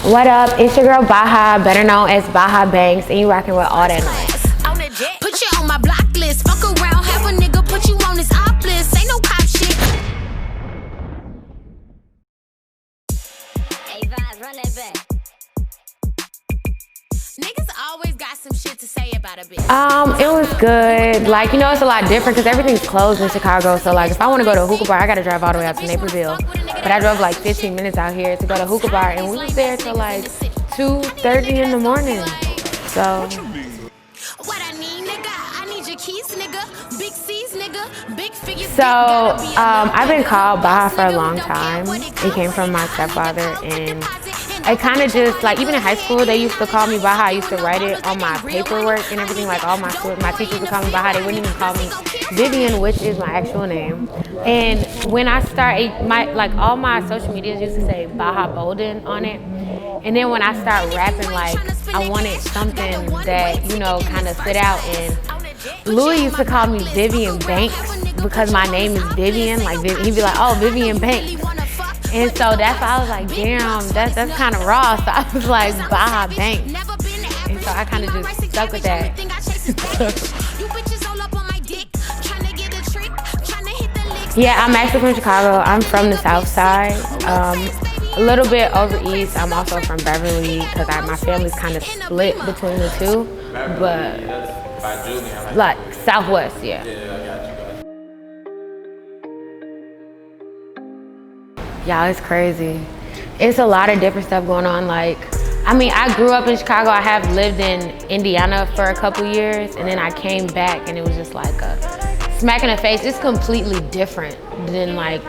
What up? It's your girl Baha, better known as Baha Banks, and you rocking with AllDatNoise. Put you on my block list. Fuck around, have a nigga put you on his op list. Ain't no cop shit. Hey, Vaz, run that back. Niggas always got some shit to say about a bitch. It was good. Like, you know, it's a lot different because everything's closed in Chicago. So, like, if I want to go to a hookah bar, I got to drive all the way out to Naperville. But I drove like 15 minutes out here to go to a hookah bar, and we was there till like 2:30 in the morning. So. What I need, nigga, I need your keys, nigga. Big C's, nigga. Big figures. So, I've been called Baha for a long time. It came from my stepfather, and I kind of just, like, even in high school, they used to call me Baha. I used to write it on my paperwork and everything. Like, all my teachers would call me Baha. They wouldn't even call me Vivian, which is my actual name. And when I started, all my social medias used to say Baha Bolden on it. And then when I started rapping, like, I wanted something that, you know, kind of stood out. And Louis used to call me Vivian Banks because my name is Vivian. Like, he'd be like, oh, Vivian Banks. And so that's why I was like, damn, that's kind of raw. So I was like, Baha Banks. And so I kind of just stuck with that. Yeah, I'm actually from Chicago. I'm from the South Side. A little bit over east. I'm also from Beverly because my family's kind of split between the two. But like Southwest, yeah. Y'all, it's crazy. It's a lot of different stuff going on. Like, I mean, I grew up in Chicago. I have lived in Indiana for a couple years, and then I came back, and it was just like a smack in the face. It's completely different than, like,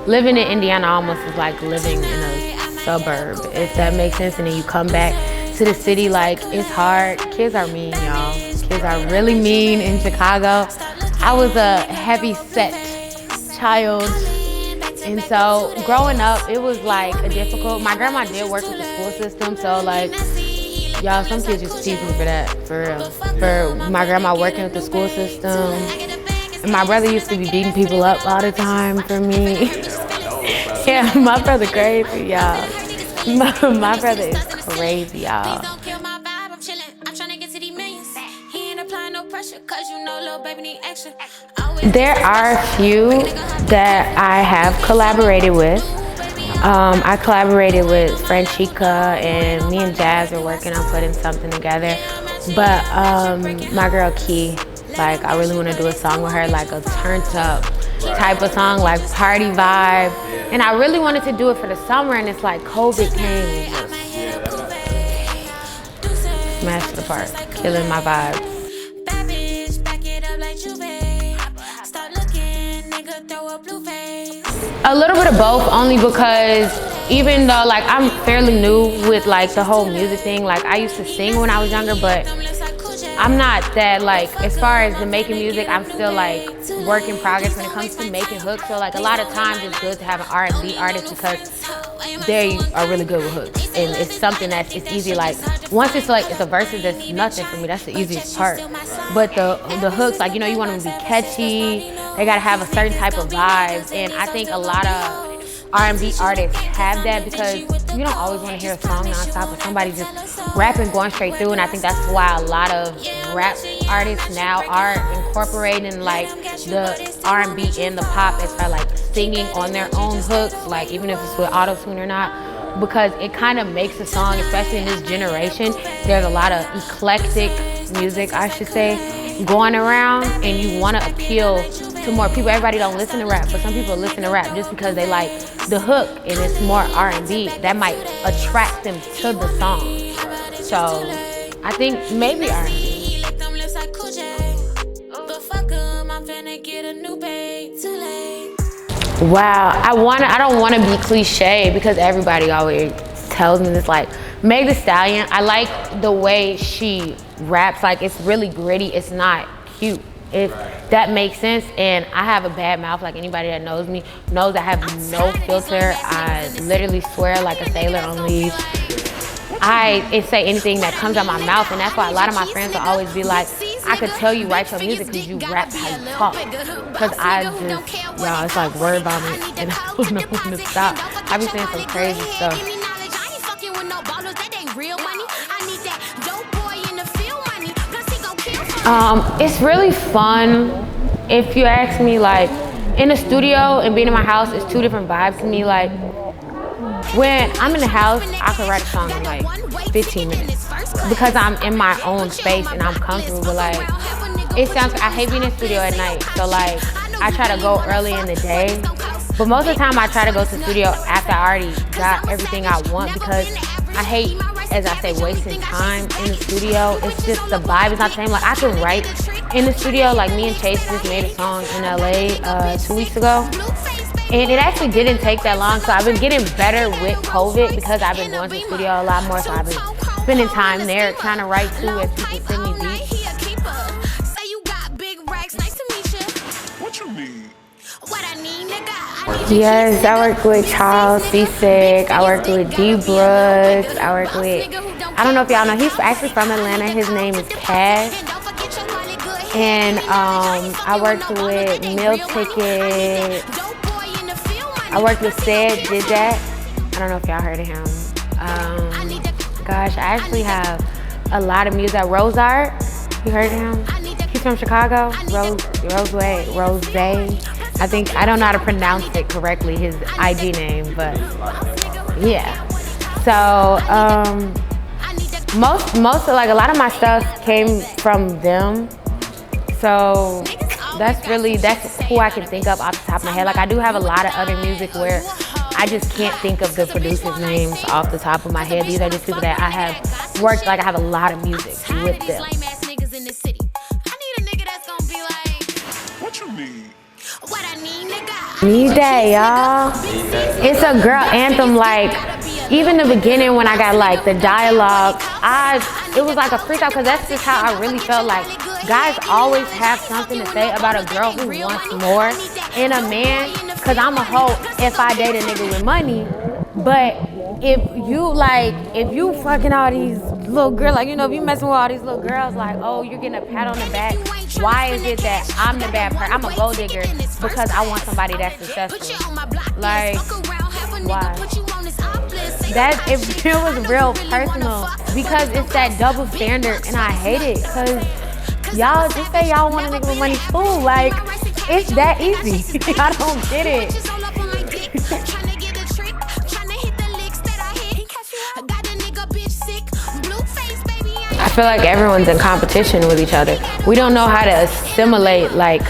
living in Indiana almost is like living in a suburb, if that makes sense. And then you come back to the city, like, it's hard. Kids are mean, y'all. Kids are really mean in Chicago. I was a heavy set child. And so growing up, it was like a difficult, my grandma did work with the school system. So like, y'all, some kids used to tease me for that, for real. For my grandma working with the school system. And my brother used to be beating people up all the time for me. Yeah, my brother crazy, y'all. My brother is crazy, y'all. There are a few that I have collaborated with. I collaborated with Franchika, and me and Jazz are working on putting something together. But my girl Key, like, I really want to do a song with her, like a turned up type of song, like party vibe. And I really wanted to do it for the summer, and it's like COVID came and just smashed it apart, killing my vibes. A little bit of both, only because even though, like, I'm fairly new with, like, the whole music thing, like, I used to sing when I was younger, but I'm not that, like, as far as the making music, I'm still, like, work in progress when it comes to making hooks. So, like, a lot of times it's good to have an R&B artist because they are really good with hooks. And it's something that's, it's easy, like, once it's like, it's a verse, that's nothing for me. That's the easiest part. But the hooks, like, you know, you want them to be catchy. They gotta have a certain type of vibes. And I think a lot of R&B artists have that because you don't always want to hear a song nonstop or somebody just rapping going straight through. And I think that's why a lot of rap artists now are incorporating, like, the R&B and the pop as far, like, singing on their own hooks, like, even if it's with auto-tune or not, because it kind of makes a song, especially in this generation. There's a lot of eclectic music, I should say, going around, and you want to appeal to more people. Everybody don't listen to rap, but some people listen to rap just because they like the hook and it's more R&B. That might attract them to the song. So I think maybe R&B. Wow, I don't want to be cliche because everybody always tells me this, like, Meg Thee Stallion. I like the way she raps. Like, it's really gritty. It's not cute, if that makes sense. And I have a bad mouth. Like, anybody that knows me knows I have no filter. I literally swear like a sailor on leave. I say anything that comes out my mouth, and that's why a lot of my friends will always be like, I could tell you write your music because you rap how you talk. Because I just, y'all, it's like word vomit, and I don't know when to stop. I be saying some crazy stuff. for ballers, that ain't real money. I need that dope boy in the field money. Plus he gon' kill for me. It's really fun. If you ask me, like, in the studio and being in my house is two different vibes to me. Like, when I'm in the house, I can write a song in like 15 minutes because I'm in my own space and I'm comfortable. But like, I hate being in the studio at night. So like, I try to go early in the day. But most of the time I try to go to the studio after I already got everything I want, because I hate, as I say, wasting time in the studio. It's just the vibe is not the same. Like, I can write in the studio. Like, me and Chase just made a song in LA 2 weeks ago. And it actually didn't take that long, so I've been getting better with COVID because I've been going to the studio a lot more, so I've been spending time there trying to write too as people send me beats. Yes, I work with Charles C-Sick, I work with D Brooks, I work with, I don't know if y'all know, he's actually from Atlanta, his name is Cash. And I worked with Meal Ticket. I worked with Said, Did That. I don't know if y'all heard of him. Gosh, I actually have a lot of music. Rose Art, you heard of him? He's from Chicago. Rose. I don't know how to pronounce it correctly, his IG name, but yeah. So most of, like, a lot of my stuff came from them. So that's who I can think of off the top of my head. Like, I do have a lot of other music where I just can't think of the producers' names off the top of my head. These are just people that I have worked, like, I have a lot of music with them. What you need? What I need, nigga. Need that, y'all. It's a girl anthem. Like, even the beginning when I got like the dialogue, it was like a freak out, because that's just how I really felt. Like, guys always have something to say about a girl who wants more in a man. Cause I'm a hoe if I date a nigga with money. But if you fucking all these little girls, like, you know, if you messing with all these little girls, like, oh, you're getting a pat on the back. Why is it that I'm the bad person? I'm a gold digger because I want somebody that's successful. Like, why? It was real personal, because it's that double standard, and I hate it. Cause y'all just say y'all want a nigga with money too. Like, it's that easy. I don't get it. I feel like everyone's in competition with each other. We don't know how to assimilate, like,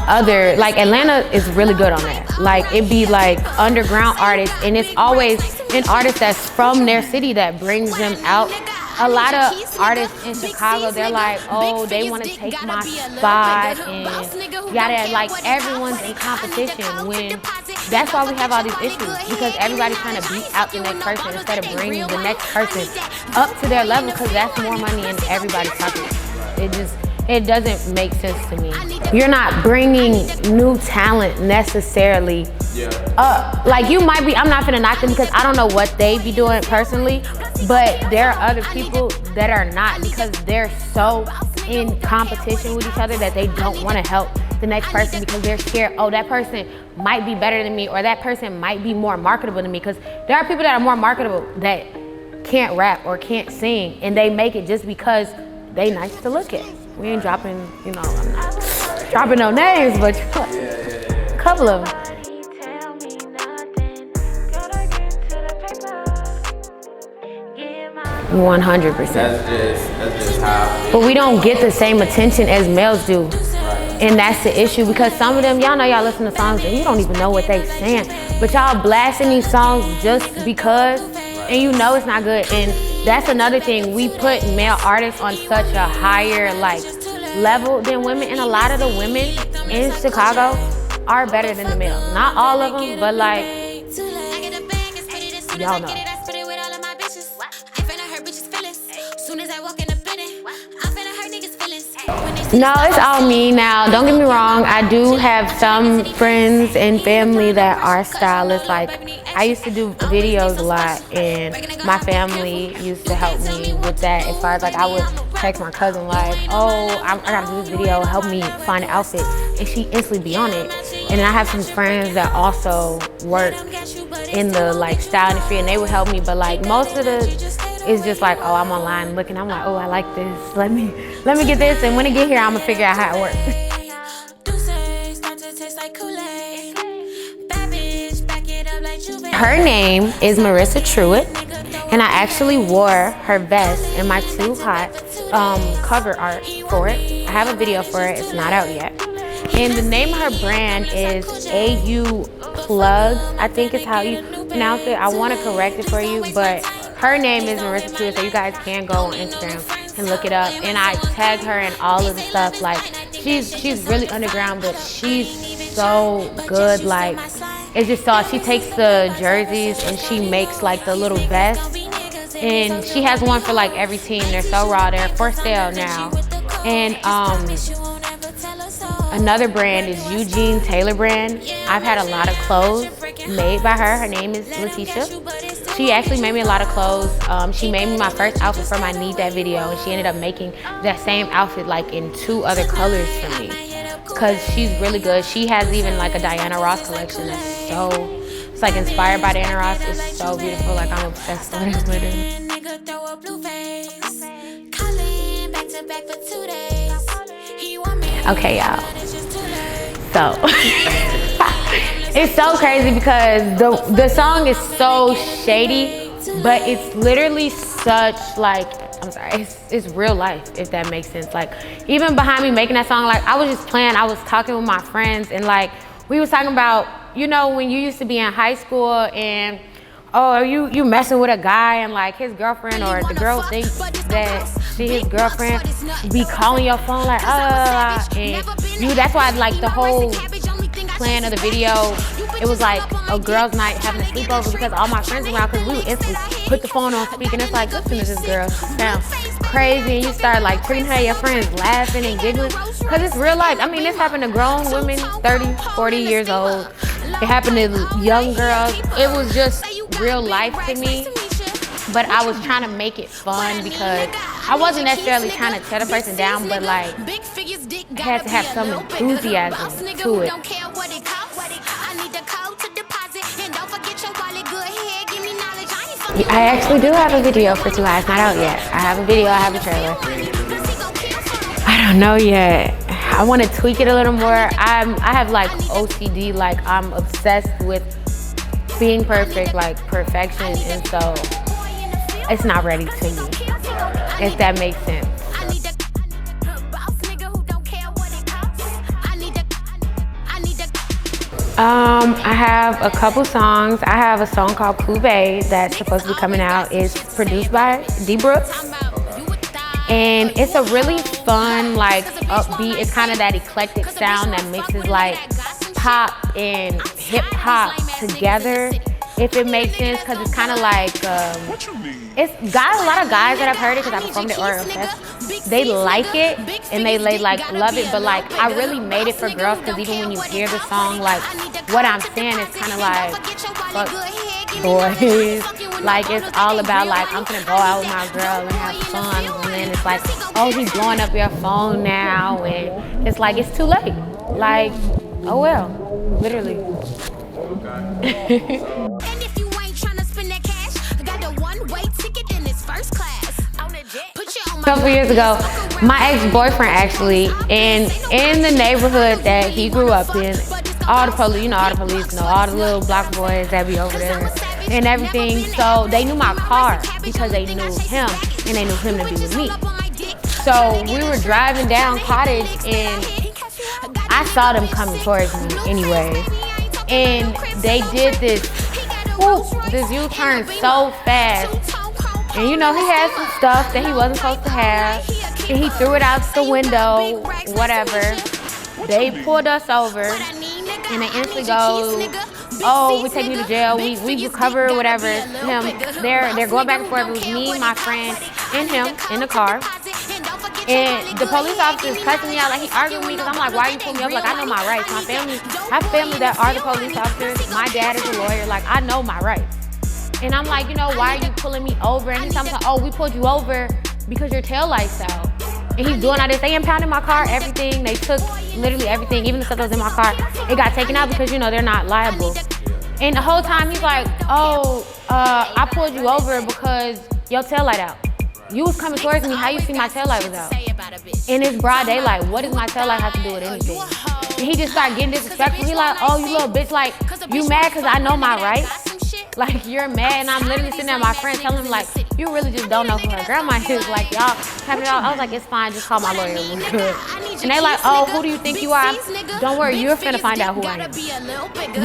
Atlanta is really good on that. Like, it be like underground artists, and it's always an artist that's from their city that brings them out. A lot of artists in Chicago, they're like, oh, they want to take my spot, and yada. Like, everyone's in competition, when that's why we have all these issues, because everybody's trying to beat out the next person instead of bringing the next person up to their level, because that's more money in everybody's pocket. It doesn't make sense to me. You're not bringing new talent necessarily up. Like, you might be, I'm not finna knock them because I don't know what they be doing personally, but there are other people that are not, because they're so in competition with each other that they don't want to help the next person because they're scared, oh, that person might be better than me, or that person might be more marketable than me, because there are people that are more marketable that can't rap or can't sing, and they make it just because they nice to look at. We ain't dropping, you know, I'm not dropping no names, but a couple of them. 100%. That's just how. But we don't get the same attention as males do. And that's the issue, because some of them, y'all know y'all listen to songs and you don't even know what they saying, but y'all blasting these songs just because, and you know it's not good. And that's another thing, we put male artists on such a higher like level than women, and a lot of the women in Chicago are better than the males. Not all of them, but like, y'all know. No, it's all me now. Don't get me wrong. I do have some friends and family that are stylists. Like, I used to do videos a lot, and my family used to help me with that. As far as like, I would text my cousin like, oh, I gotta do this video, help me find an outfit, and she instantly be on it. And then I have some friends that also work in the like style industry, and they would help me. But like most of the is just like, oh, I'm online looking. I'm like, oh, I like this. Let me get this, and when it get here, I'm gonna figure out how it works. Her name is Marissa Truitt, and I actually wore her vest in my Too Hot cover art for it. I have a video for it. It's not out yet. And the name of her brand is AU Plugs, I think is how you pronounce it. I want to correct it for you, but her name is Marissa Truitt, so you guys can go on Instagram and look it up. And I tag her in all of the stuff. Like she's really underground, but she's so good. Like it's just so she takes the jerseys and she makes like the little vest. And she has one for like every team. They're so raw. They're for sale now. And another brand is Eugene Taylor brand. I've had a lot of clothes made by her. Her name is Letitia. She actually made me a lot of clothes. She made me my first outfit for my Need That video, and she ended up making that same outfit like in 2 other colors for me. Cause she's really good. She has even like a Diana Ross collection that's so, it's like inspired by Diana Ross. It's so beautiful. Like I'm obsessed with it. Okay, y'all. So it's so crazy because the song is so shady, but it's literally such like, I'm sorry, it's real life, if that makes sense. Like even behind me making that song, like I was just playing, I was talking with my friends, and like we was talking about, you know, when you used to be in high school and oh, you messing with a guy and like his girlfriend or the girl thinks that she his girlfriend be calling your phone like and you, that's why like the whole plan of the video, it was like a girls' night having a sleepover because all my friends around, because we would instantly put the phone on speaker and it's like, listen to this girl, she sounds crazy, and you start like treating her, your friends laughing and giggling because it's real life. I mean, this happened to grown women 30, 40 years old. It happened to young girls. It was just real life to me, but I was trying to make it fun because I wasn't necessarily trying to tear the person down, but like I had to have some enthusiasm to it. I actually do have a video for Too High. It's not out yet. I have a video, I have a trailer. I don't know yet. I want to tweak it a little more. I have like OCD, like I'm obsessed with being perfect, like perfection, and so it's not ready to me, if that makes sense. I have a couple songs. I have a song called Cube that's supposed to be coming out. It's produced by D Brooks. And it's a really fun, like upbeat, it's kind of that eclectic sound that mixes like pop and hip hop together, if it makes sense, because it's kind of like, it's got a lot of guys that have heard it because I performed at Oreo Fest. They like it and they like love it, but like I really made it for girls because even when you hear the song, like what I'm saying is kind of like, fuck boys. Like it's all about like, I'm gonna go out with my girl and have fun, and then it's like, oh, he's blowing up your phone now, and it's like, it's too late. Like, oh well, literally. A couple years ago, my ex-boyfriend actually, and in the neighborhood that he grew up in, all the police, you know, all the police know, all the little block boys that be over there and everything. So they knew my car because they knew him and they knew him to be with me. So we were driving down Cottage and I saw them coming towards me anyway. And they did this U-turn so fast. And you know, he had some stuff that he wasn't supposed to have. And he threw it out the window, whatever. They pulled us over and they instantly go, oh, we take me to jail, we recover, whatever. They're going back and forth. It was me, my friend, and him in the car. And the police officer is cussing me out, like he arguing with me because I'm like, why are you pulling me up? Like, I know my rights. I have family that are the police officers. My dad is a lawyer. Like, I know my rights. And I'm like, you know, why are you pulling me over? And he's telling me, oh, we pulled you over because your tail lights out. And he's doing all this. They impounded my car, everything. They took literally everything, even the stuff that was in my car. It got taken out because, you know, they're not liable. And the whole time he's like, oh, I pulled you over because your taillight out. You was coming towards me, how you see my taillight was out? And it's broad daylight, what does my taillight have to do with anything? And he just started getting disrespectful. He like, oh, you little bitch, like, you mad because I know my rights? Like, you're mad, and I'm literally sitting there with my friend telling him, like, you really just don't know who her grandma is. Like, y'all having it all. I was like, it's fine, just call my lawyer, we're good. And they like, oh, who do you think you are? Don't worry, you're finna find out who I am.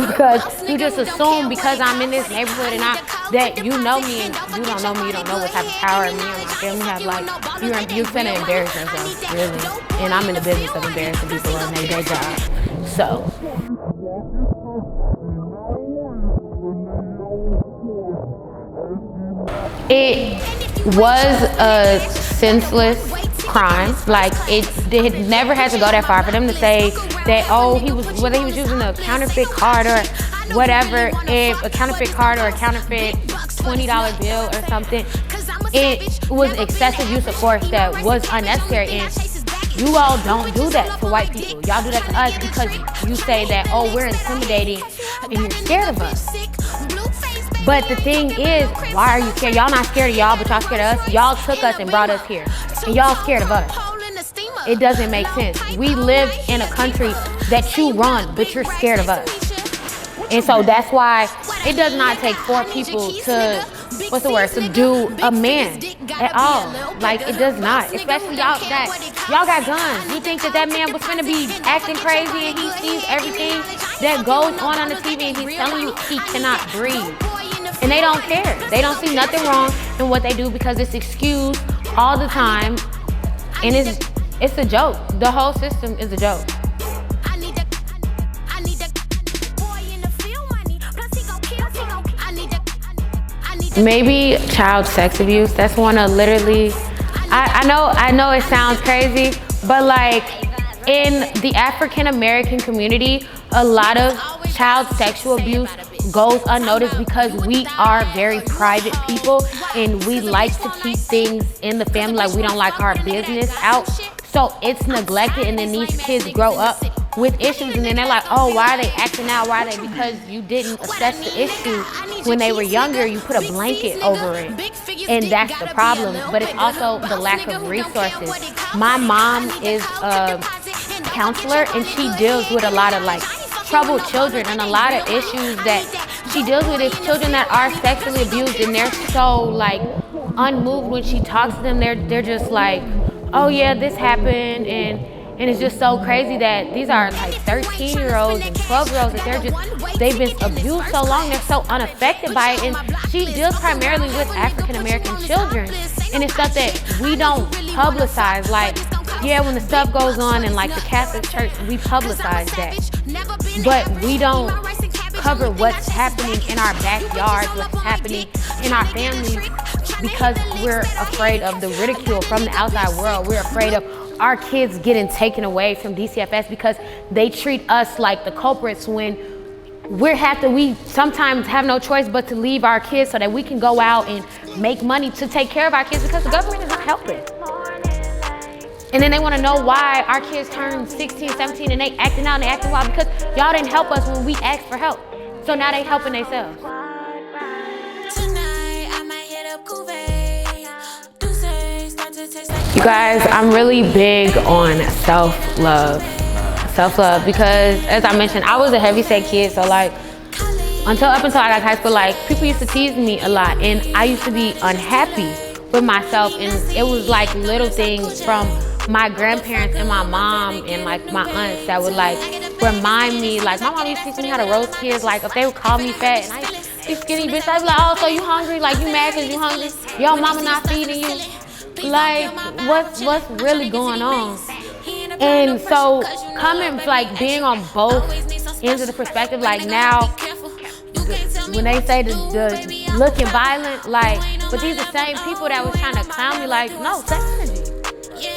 Because you just assume because I'm in this neighborhood and that you know me and you don't know me, you don't know what type of power me and my family have. Like, you're finna embarrass yourself, really. And I'm in the business of embarrassing people on their job. So. It was a senseless crime. Like, it never had to go that far for them to say that, oh, whether he was using a counterfeit card or whatever, if a counterfeit card or a counterfeit $20 bill or something, it was excessive use of force that was unnecessary. And you all don't do that to white people. Y'all do that to us because you say that, oh, we're intimidating and you're scared of us. But the thing is, why are you scared? Y'all not scared of y'all, but y'all scared of us. Y'all took us and brought us here. And y'all scared of us. It doesn't make sense. We live in a country that you run, but you're scared of us. And so that's why it does not take 4 people to, subdue a man at all. Like, it does not. Especially y'all got guns. You think that man was finna be acting crazy and he sees everything that goes on the TV and he's telling you he cannot breathe. And they don't care. They don't see nothing wrong in what they do because it's excused all the time. And it's a joke. The whole system is a joke. Maybe child sex abuse. That's one of literally, I know it sounds crazy, but like in the African American community, a lot of child sexual abuse goes unnoticed because we are very private people and we like to keep things in the family. Like, we don't like our business out. So it's neglected, and then these kids grow up with issues, and then they're like, oh, why are they acting out? Why are they? Because you didn't assess the issue when they were younger. You put a blanket over it, and that's the problem. But it's also the lack of resources. My mom is a counselor, and she deals with a lot of like troubled children, and a lot of issues that she deals with is children that are sexually abused, and they're so like unmoved when she talks to them. They're just like, oh yeah, this happened, and it's just so crazy that these are like 13-year-olds and 12-year-olds that they've been abused so long, they're so unaffected by it. And she deals primarily with African American children, and it's stuff that we don't publicize. Like, yeah, when the stuff goes on in like the Catholic Church, we publicize that, but we don't cover what's happening in our backyards, what's happening in our families, because we're afraid of the ridicule from the outside world. We're afraid of our kids getting taken away from DCFS because they treat us like the culprits when we sometimes have no choice but to leave our kids so that we can go out and make money to take care of our kids because the government is not helping. And then they want to know why our kids turn 16, 17 and they acting out and they acting wild because y'all didn't help us when we asked for help. So now they helping themselves. You guys, I'm really big on self-love because, as I mentioned, I was a heavyset kid, so like up until I got to high school, like people used to tease me a lot, and I used to be unhappy with myself, and it was like little things from my grandparents and my mom and like my aunts that would like remind me, like my mom used to teach me how to roast kids, like if they would call me fat and I used to be skinny bitch, I'd be like, oh, so you hungry? Like, you mad because you hungry? Your mama not feeding you? Like, what's really going on? And so coming, like being on both ends of the perspective, like now, when they say the looking violent, like, but these are the same people that was trying to clown me, like, no,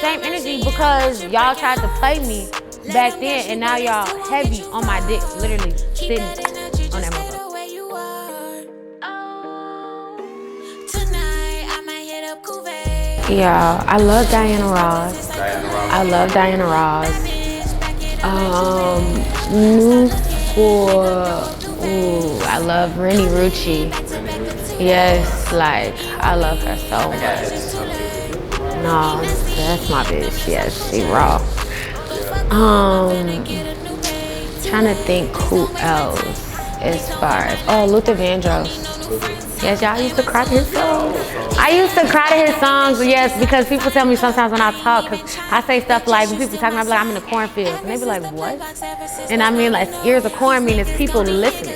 same energy because y'all tried to play me back then, and now y'all heavy on my dick, literally sitting on that motherfucker. Yeah, I love Diana Ross. I love Diana Ross. New for Ooh, I love Rennie Rucci. Yes, like, I love her so much. No, that's my bitch. Yes, she raw. Trying to think who else as far as, Luther Vandross. Yes, y'all used to cry to his songs. I used to cry to his songs, yes, because people tell me sometimes when I talk, because I say stuff like, when people talking, I be like, I'm in the cornfield. And they be like, what? And I mean, like, ears of corn mean it's people listening.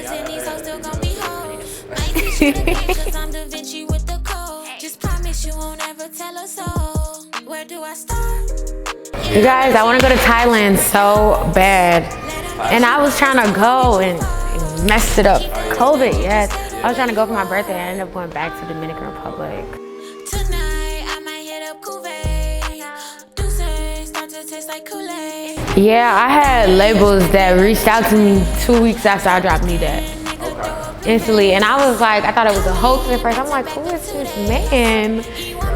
You guys, I want to go to Thailand so bad. And I was trying to go and messed it up. COVID, yes. I was trying to go for my birthday. I ended up going back to Dominican Republic. Yeah, I had labels that reached out to me 2 weeks after I dropped Need That. Instantly, and I was like, I thought it was a hoax at first. I'm like, who is this man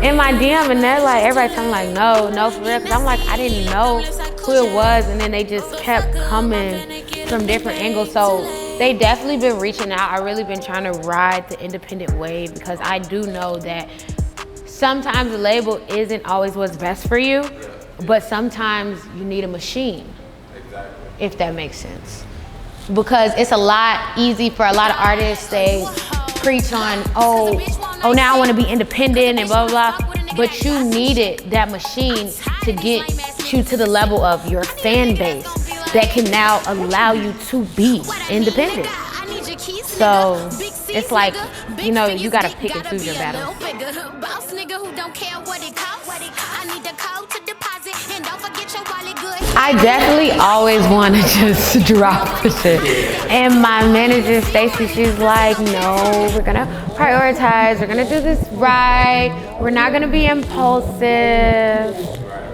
in my DM? And they're like, everybody telling me like, no, for real. Cause I'm like, I didn't know who it was, and then they just kept coming from different angles. So they definitely been reaching out. I really been trying to ride the independent wave because I do know that sometimes the label isn't always what's best for you, but sometimes you need a machine, if that makes sense. Because it's a lot easy for a lot of artists. They preach on, oh, now I want to be independent and blah, blah, blah. But you needed that machine to get you to the level of your fan base that can now allow you to be independent. So it's like, you know, you gotta pick and choose your battles. I definitely always want to just drop the shit. And my manager, Stacy, she's like, no, we're gonna prioritize. We're gonna do this right. We're not gonna be impulsive.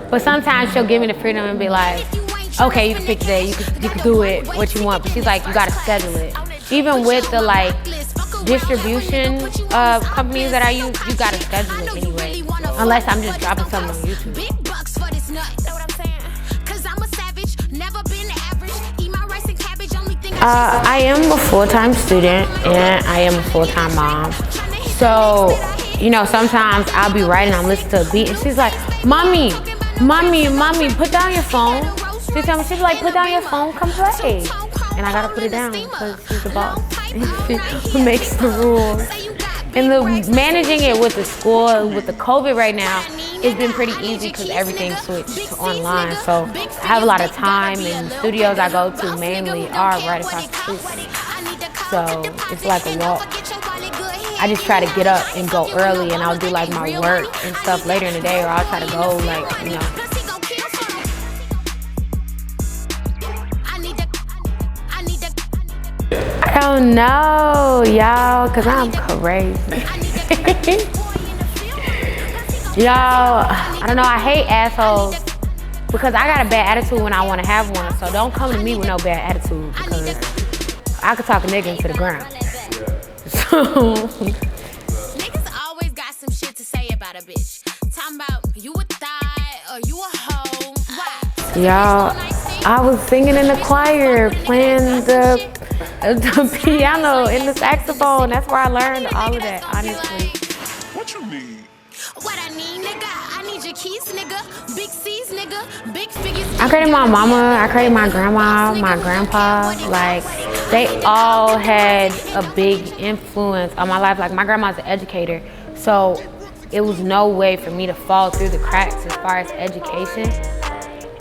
But sometimes she'll give me the freedom and be like, okay, you can pick the day, you can do it what you want. But she's like, you gotta schedule it. Even with the like distribution companies that I use, you gotta schedule it anyway. Unless I'm just dropping something on YouTube. I am a full-time student and I am a full-time mom. So, you know, sometimes I'll be writing, I'm listening to a beat, and she's like, Mommy, put down your phone. She tell me, she's like, put down your phone, come play. And I gotta put it down because she's the boss. She makes the rules. And managing it with the school, with the COVID right now, it's been pretty easy because everything switched to online. So I have a lot of time, and the studios I go to mainly are right across the street. So it's like a walk. I just try to get up and go early, and I'll do like my work and stuff later in the day, or I'll try to go like, you know. I don't know, y'all, because I'm crazy. Y'all, I don't know, I hate assholes because I got a bad attitude when I want to have one. So don't come to me with no bad attitude because I could talk a nigga into the ground. So. Niggas always got some shit to say about a bitch. Talking about you a thigh or you a hoe. Why? Y'all, I was singing in the choir, playing the piano and the saxophone. That's where I learned all of that, honestly. What you need? What I need, nigga? I need your keys, nigga. Big C's, nigga. Big figures. I created my mama, I created my grandma, my grandpa. Like, they all had a big influence on my life. Like, my grandma's an educator, so it was no way for me to fall through the cracks as far as education.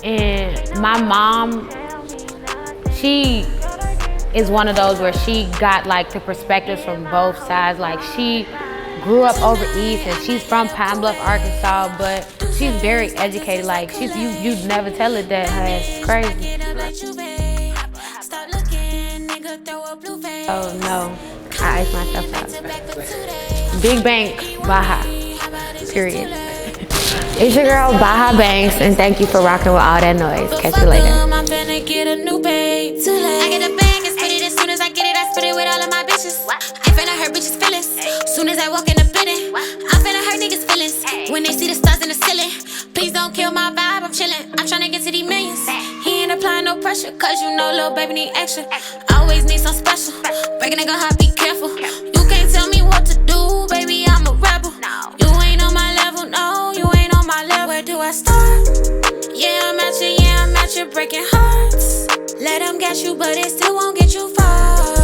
And my mom, she is one of those where she got like the perspectives from both sides. Like, she grew up over east and she's from Pine Bluff, Arkansas, but she's very educated. Like, she's you'd never tell it that her ass is crazy. Oh no, I iced myself out. Big Bank, Baha, period. It's your girl Baha Banks, and thank you for rocking with AllDatNoise. Catch you later. I'm finna get a new babe. I get a bag and spit it as soon as I get it. I spit it with all of my bitches. I finna hurt bitches' feelings. Soon as I walk in the building, I'm finna hurt niggas' feelings. When they see the stars in the ceiling, please don't kill my vibe. I'm chillin'. I'm tryna get to these millions. He ain't applying no pressure, cause you know little baby need action. Always need so special. Breaking nigga heart, be careful. You can't tell me what to do, baby, I'm a rebel. You ain't on my level, no, you ain't on my level. Where do I start? Yeah, I'm at you, breaking hearts. Let them get you, but it still won't get you far.